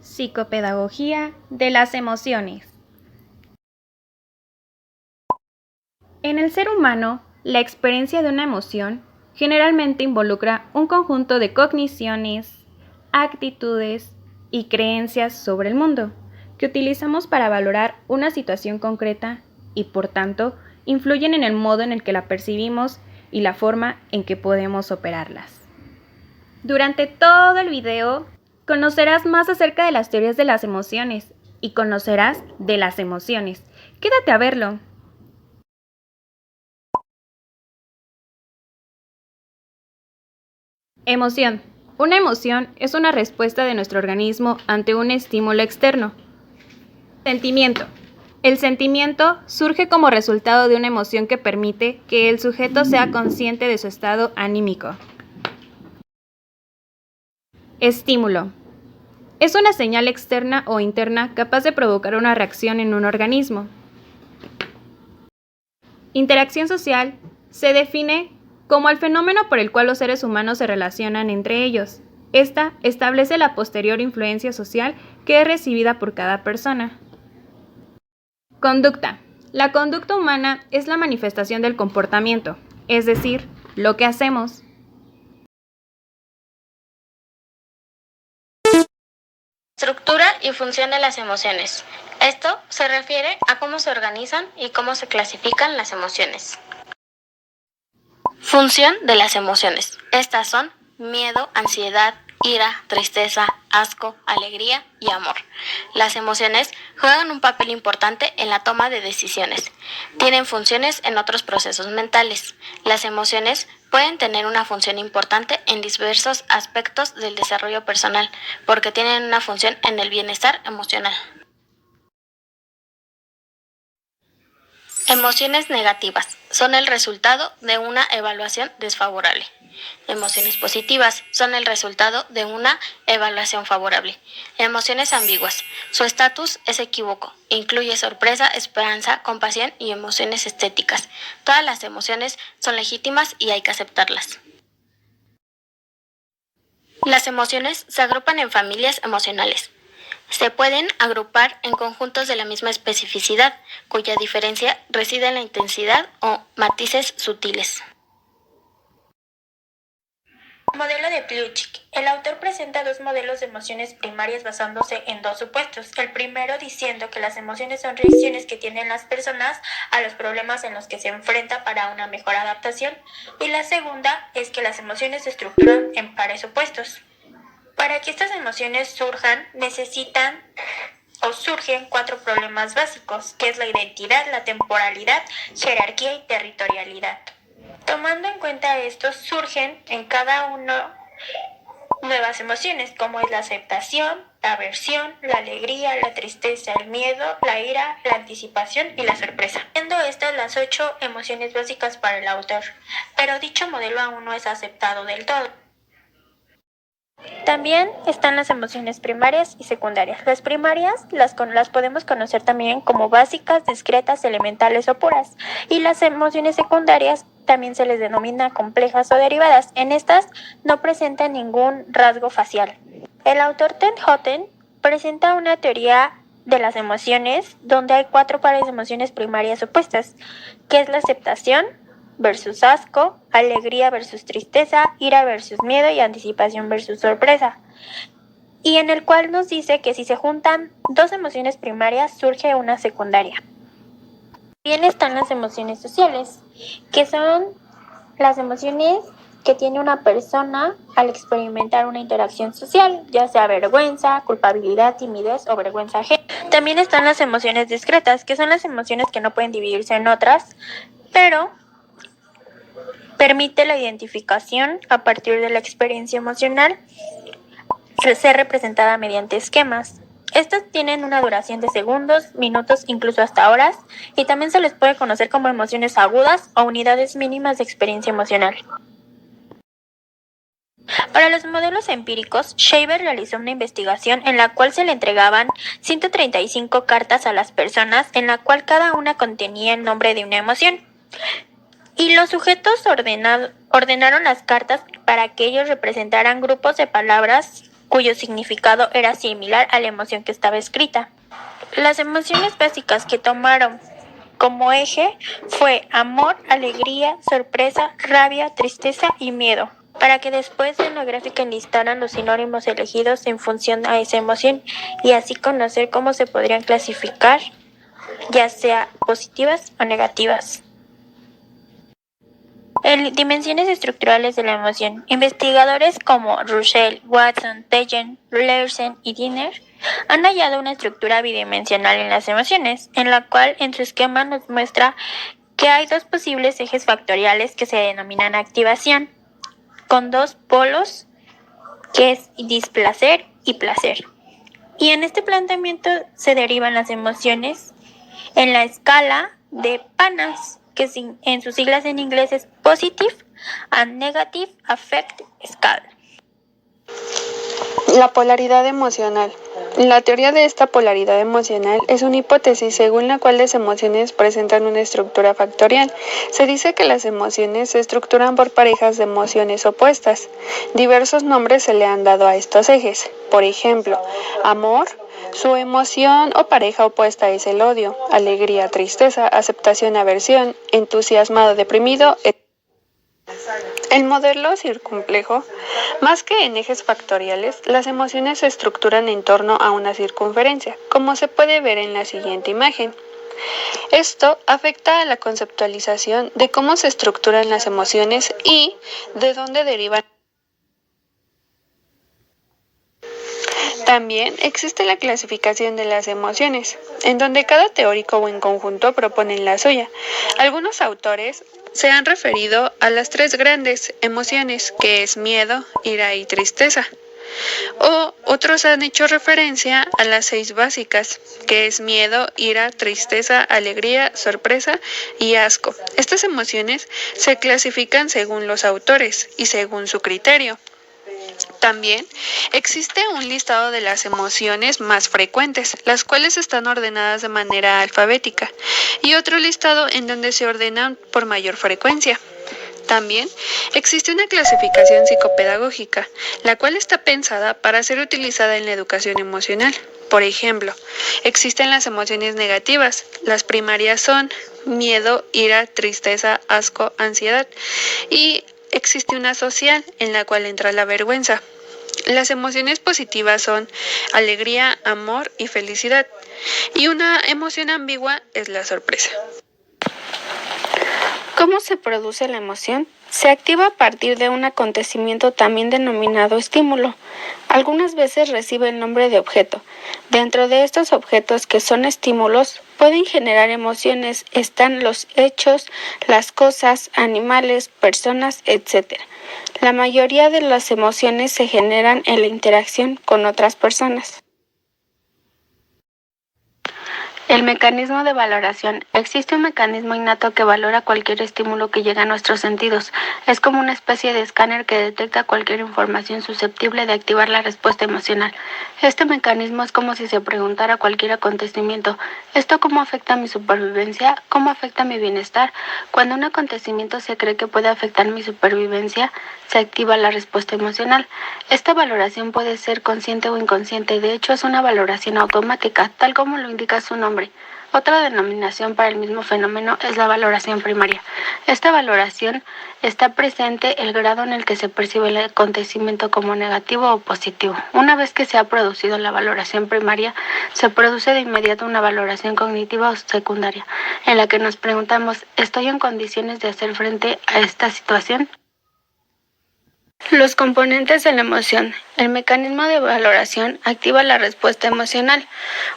Psicopedagogía de las emociones. En el ser humano, la experiencia de una emoción generalmente involucra un conjunto de cogniciones, actitudes y creencias sobre el mundo que utilizamos para valorar una situación concreta y, por tanto, influyen en el modo en el que la percibimos y la forma en que podemos operarlas. Durante todo el video, conocerás más acerca de las teorías de las emociones y conocerás de las emociones. Quédate a verlo. Emoción. Una emoción es una respuesta de nuestro organismo ante un estímulo externo. Sentimiento. El sentimiento surge como resultado de una emoción que permite que el sujeto sea consciente de su estado anímico. Estímulo. Es una señal externa o interna capaz de provocar una reacción en un organismo. Interacción social se define como el fenómeno por el cual los seres humanos se relacionan entre ellos. Esta establece la posterior influencia social que es recibida por cada persona. Conducta. La conducta humana es la manifestación del comportamiento, es decir, lo que hacemos. Estructura y función de las emociones. Esto se refiere a cómo se organizan y cómo se clasifican las emociones. Función de las emociones. Estas son miedo, ansiedad, ira, tristeza, asco, alegría y amor. Las emociones juegan un papel importante en la toma de decisiones. Tienen funciones en otros procesos mentales. Las emociones pueden tener una función importante en diversos aspectos del desarrollo personal, porque tienen una función en el bienestar emocional. Emociones negativas son el resultado de una evaluación desfavorable. Emociones positivas son el resultado de una evaluación favorable. Emociones ambiguas. Su estatus es equívoco. Incluye sorpresa, esperanza, compasión y emociones estéticas. Todas las emociones son legítimas y hay que aceptarlas. Las emociones se agrupan en familias emocionales. Se pueden agrupar en conjuntos de la misma especificidad, cuya diferencia reside en la intensidad o matices sutiles. Modelo de Plutchik. El autor presenta dos modelos de emociones primarias basándose en dos supuestos. El primero diciendo que las emociones son reacciones que tienen las personas a los problemas en los que se enfrentan para una mejor adaptación, y la segunda es que las emociones se estructuran en pares opuestos. Para que estas emociones surjan, surgen cuatro problemas básicos, que es la identidad, la temporalidad, jerarquía y territorialidad. Tomando en cuenta esto, surgen en cada uno nuevas emociones, como es la aceptación, la aversión, la alegría, la tristeza, el miedo, la ira, la anticipación y la sorpresa. Siendo estas las 8 emociones básicas para el autor, pero dicho modelo aún no es aceptado del todo. También están las emociones primarias y secundarias. Las primarias las podemos conocer también como básicas, discretas, elementales o puras. Y las emociones secundarias también se les denomina complejas o derivadas. En estas no presentan ningún rasgo facial. El autor Ten Houten presenta una teoría de las emociones donde hay 4 pares de emociones primarias opuestas, que es la aceptación versus asco, alegría versus tristeza, ira versus miedo y anticipación versus sorpresa. Y en el cual nos dice que si se juntan dos emociones primarias surge una secundaria. Bien están las emociones sociales, que son las emociones que tiene una persona al experimentar una interacción social, ya sea vergüenza, culpabilidad, timidez o vergüenza ajena. También están las emociones discretas, que son las emociones que no pueden dividirse en otras, pero permite la identificación a partir de la experiencia emocional ser representada mediante esquemas. Estas tienen una duración de segundos, minutos, incluso hasta horas, y también se les puede conocer como emociones agudas o unidades mínimas de experiencia emocional. Para los modelos empíricos, Shaver realizó una investigación en la cual se le entregaban 135 cartas a las personas, en la cual cada una contenía el nombre de una emoción. Y los sujetos ordenaron las cartas para que ellos representaran grupos de palabras cuyo significado era similar a la emoción que estaba escrita. Las emociones básicas que tomaron como eje fue amor, alegría, sorpresa, rabia, tristeza y miedo, para que después en la gráfica enlistaran los sinónimos elegidos en función a esa emoción y así conocer cómo se podrían clasificar, ya sea positivas o negativas. Dimensiones estructurales de la emoción. Investigadores como Russell, Watson, Tejen, Larsen y Dinner han hallado una estructura bidimensional en las emociones, en la cual en su esquema nos muestra que hay dos posibles ejes factoriales que se denominan activación, con dos polos, que es displacer y placer. Y en este planteamiento se derivan las emociones en la escala de PANAS, que en sus siglas en inglés es Positive and Negative Affect Scale. La polaridad emocional. La teoría de esta polaridad emocional es una hipótesis según la cual las emociones presentan una estructura factorial. Se dice que las emociones se estructuran por parejas de emociones opuestas. Diversos nombres se le han dado a estos ejes. Por ejemplo, amor. Su emoción o pareja opuesta es el odio, alegría, tristeza, aceptación, aversión, entusiasmado, deprimido, etc. El modelo circunflejo, más que en ejes factoriales, las emociones se estructuran en torno a una circunferencia, como se puede ver en la siguiente imagen. Esto afecta a la conceptualización de cómo se estructuran las emociones y de dónde derivan. También existe la clasificación de las emociones, en donde cada teórico o en conjunto proponen la suya. Algunos autores se han referido a las tres grandes emociones, que es miedo, ira y tristeza. O otros han hecho referencia a las 6 básicas, que es miedo, ira, tristeza, alegría, sorpresa y asco. Estas emociones se clasifican según los autores y según su criterio. También existe un listado de las emociones más frecuentes, las cuales están ordenadas de manera alfabética, y otro listado en donde se ordenan por mayor frecuencia. También existe una clasificación psicopedagógica, la cual está pensada para ser utilizada en la educación emocional. Por ejemplo, existen las emociones negativas. Las primarias son miedo, ira, tristeza, asco, ansiedad. Y existe una social en la cual entra la vergüenza. Las emociones positivas son alegría, amor y felicidad. Y una emoción ambigua es la sorpresa. ¿Cómo se produce la emoción? Se activa a partir de un acontecimiento también denominado estímulo. Algunas veces recibe el nombre de objeto. Dentro de estos objetos que son estímulos, pueden generar emociones. Están los hechos, las cosas, animales, personas, etc. La mayoría de las emociones se generan en la interacción con otras personas. El mecanismo de valoración. Existe un mecanismo innato que valora cualquier estímulo que llega a nuestros sentidos. Es como una especie de escáner que detecta cualquier información susceptible de activar la respuesta emocional. Este mecanismo es como si se preguntara cualquier acontecimiento: ¿esto cómo afecta a mi supervivencia? ¿Cómo afecta a mi bienestar? Cuando un acontecimiento se cree que puede afectar mi supervivencia, se activa la respuesta emocional. Esta valoración puede ser consciente o inconsciente. De hecho, es una valoración automática, tal como lo indica su nombre. Otra denominación para el mismo fenómeno es la valoración primaria. Esta valoración está presente el grado en el que se percibe el acontecimiento como negativo o positivo. Una vez que se ha producido la valoración primaria, se produce de inmediato una valoración cognitiva o secundaria, en la que nos preguntamos: ¿estoy en condiciones de hacer frente a esta situación? Los componentes de la emoción. El mecanismo de valoración activa la respuesta emocional.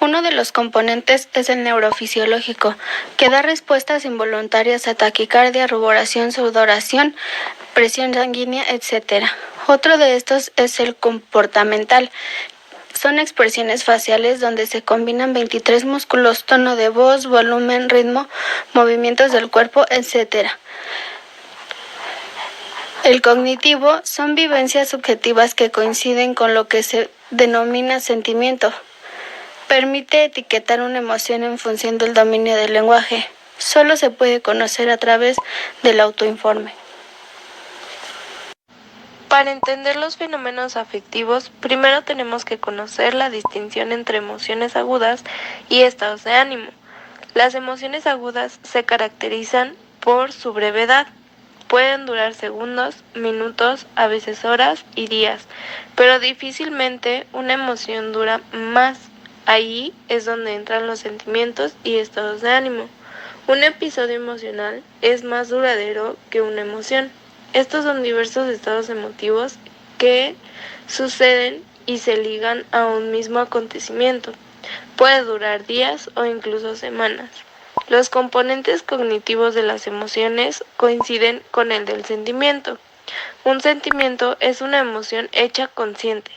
Uno de los componentes es el neurofisiológico, que da respuestas involuntarias a taquicardia, ruboración, sudoración, presión sanguínea, etc. Otro de estos es el comportamental. Son expresiones faciales donde se combinan 23 músculos: tono de voz, volumen, ritmo, movimientos del cuerpo, etc. El cognitivo son vivencias subjetivas que coinciden con lo que se denomina sentimiento. Permite etiquetar una emoción en función del dominio del lenguaje. Solo se puede conocer a través del autoinforme. Para entender los fenómenos afectivos, primero tenemos que conocer la distinción entre emociones agudas y estados de ánimo. Las emociones agudas se caracterizan por su brevedad. Pueden durar segundos, minutos, a veces horas y días, pero difícilmente una emoción dura más. Ahí es donde entran los sentimientos y estados de ánimo. Un episodio emocional es más duradero que una emoción. Estos son diversos estados emotivos que suceden y se ligan a un mismo acontecimiento. Puede durar días o incluso semanas. Los componentes cognitivos de las emociones coinciden con el del sentimiento. Un sentimiento es una emoción hecha consciente.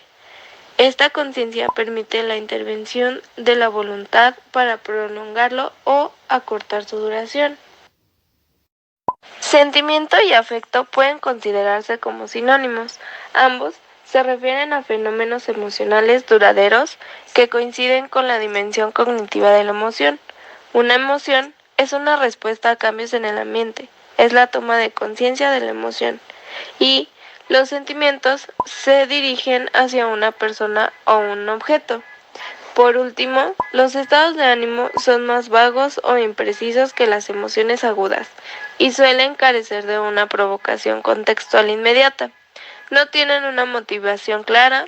Esta conciencia permite la intervención de la voluntad para prolongarlo o acortar su duración. Sentimiento y afecto pueden considerarse como sinónimos. Ambos se refieren a fenómenos emocionales duraderos que coinciden con la dimensión cognitiva de la emoción. Una emoción es una respuesta a cambios en el ambiente, es la toma de conciencia de la emoción. Y los sentimientos se dirigen hacia una persona o un objeto. Por último, los estados de ánimo son más vagos o imprecisos que las emociones agudas y suelen carecer de una provocación contextual inmediata. No tienen una motivación clara,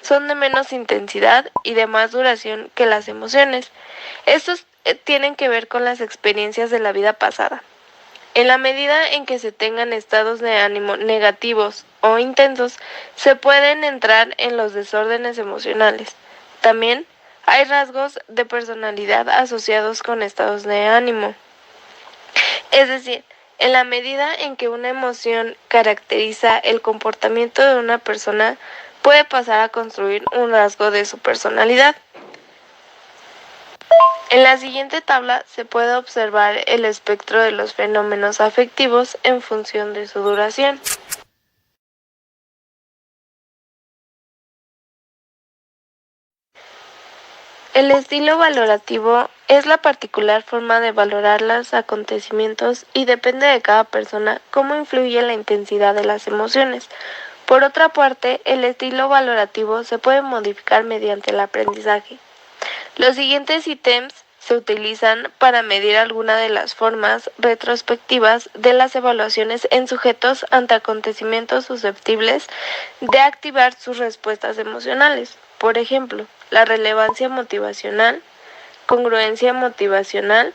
son de menos intensidad y de más duración que las emociones. Estos tienen que ver con las experiencias de la vida pasada. En la medida en que se tengan estados de ánimo negativos o intensos, se pueden entrar en los desórdenes emocionales. También hay rasgos de personalidad asociados con estados de ánimo. Es decir, en la medida en que una emoción caracteriza el comportamiento de una persona, puede pasar a construir un rasgo de su personalidad. En la siguiente tabla se puede observar el espectro de los fenómenos afectivos en función de su duración. El estilo valorativo es la particular forma de valorar los acontecimientos y depende de cada persona cómo influye la intensidad de las emociones. Por otra parte, el estilo valorativo se puede modificar mediante el aprendizaje. Los siguientes ítems se utilizan para medir alguna de las formas retrospectivas de las evaluaciones en sujetos ante acontecimientos susceptibles de activar sus respuestas emocionales. Por ejemplo, la relevancia motivacional, congruencia motivacional,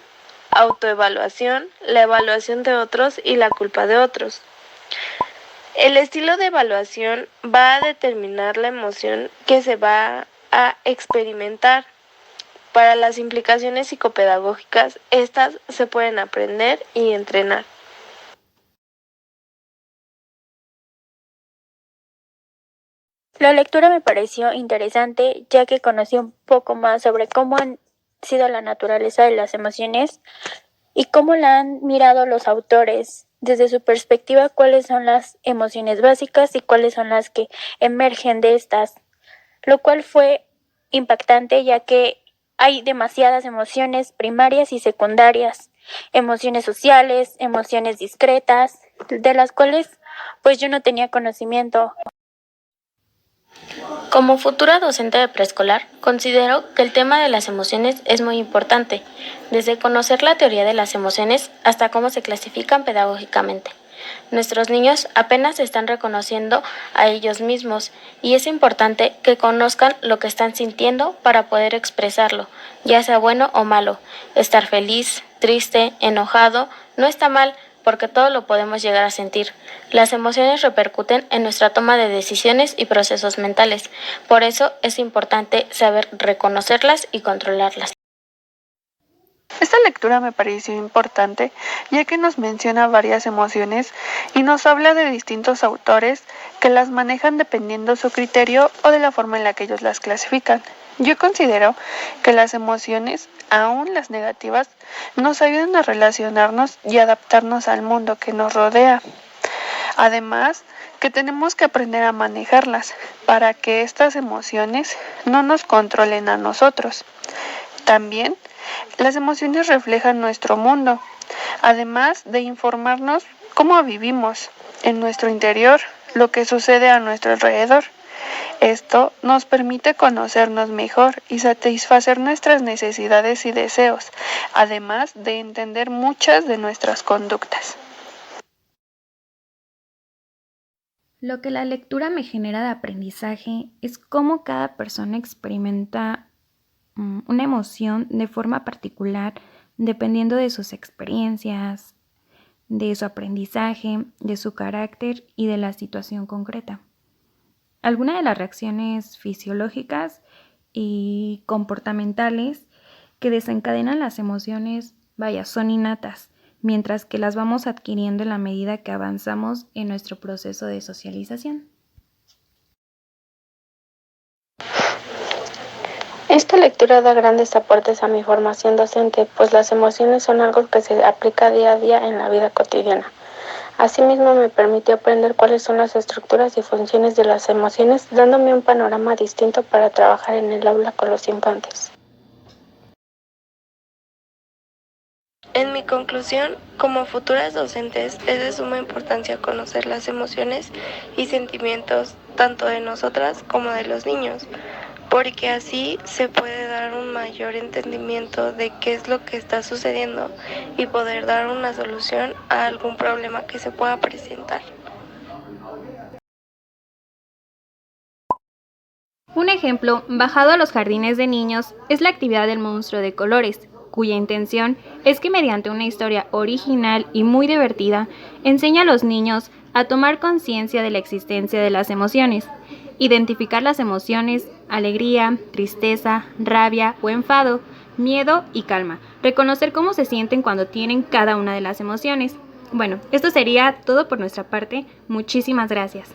autoevaluación, la evaluación de otros y la culpa de otros. El estilo de evaluación va a determinar la emoción que se va a experimentar. Para las implicaciones psicopedagógicas, estas se pueden aprender y entrenar. La lectura me pareció interesante ya que conocí un poco más sobre cómo han sido la naturaleza de las emociones y cómo la han mirado los autores desde su perspectiva, cuáles son las emociones básicas y cuáles son las que emergen de estas, lo cual fue impactante ya que hay demasiadas emociones primarias y secundarias, emociones sociales, emociones discretas, de las cuales pues yo no tenía conocimiento. Como futura docente de preescolar, considero que el tema de las emociones es muy importante, desde conocer la teoría de las emociones hasta cómo se clasifican pedagógicamente. Nuestros niños apenas se están reconociendo a ellos mismos y es importante que conozcan lo que están sintiendo para poder expresarlo, ya sea bueno o malo. Estar feliz, triste, enojado, no está mal, porque todo lo podemos llegar a sentir. Las emociones repercuten en nuestra toma de decisiones y procesos mentales. Por eso es importante saber reconocerlas y controlarlas. Esta lectura me pareció importante ya que nos menciona varias emociones y nos habla de distintos autores que las manejan dependiendo su criterio o de la forma en la que ellos las clasifican. Yo considero que las emociones, aun las negativas, nos ayudan a relacionarnos y adaptarnos al mundo que nos rodea. Además, que tenemos que aprender a manejarlas para que estas emociones no nos controlen a nosotros. También, las emociones reflejan nuestro mundo, además de informarnos cómo vivimos. En nuestro interior lo que sucede a nuestro alrededor. Esto nos permite conocernos mejor y satisfacer nuestras necesidades y deseos, además de entender muchas de nuestras conductas. Lo que la lectura me genera de aprendizaje es cómo cada persona experimenta una emoción de forma particular dependiendo de sus experiencias, de su aprendizaje, de su carácter y de la situación concreta. Algunas de las reacciones fisiológicas y comportamentales que desencadenan las emociones, son innatas, mientras que las vamos adquiriendo en la medida que avanzamos en nuestro proceso de socialización. Esta lectura da grandes aportes a mi formación docente, pues las emociones son algo que se aplica día a día en la vida cotidiana. Asimismo, me permitió aprender cuáles son las estructuras y funciones de las emociones, dándome un panorama distinto para trabajar en el aula con los infantes. En mi conclusión, como futuras docentes, es de suma importancia conocer las emociones y sentimientos tanto de nosotras como de los niños, porque así se puede dar un mayor entendimiento de qué es lo que está sucediendo y poder dar una solución a algún problema que se pueda presentar. Un ejemplo bajado a los jardines de niños es la actividad del monstruo de colores, cuya intención es que mediante una historia original y muy divertida enseña a los niños a tomar conciencia de la existencia de las emociones, identificar las emociones, alegría, tristeza, rabia o enfado, miedo y calma, reconocer cómo se sienten cuando tienen cada una de las emociones. Bueno, esto sería todo por nuestra parte. Muchísimas gracias.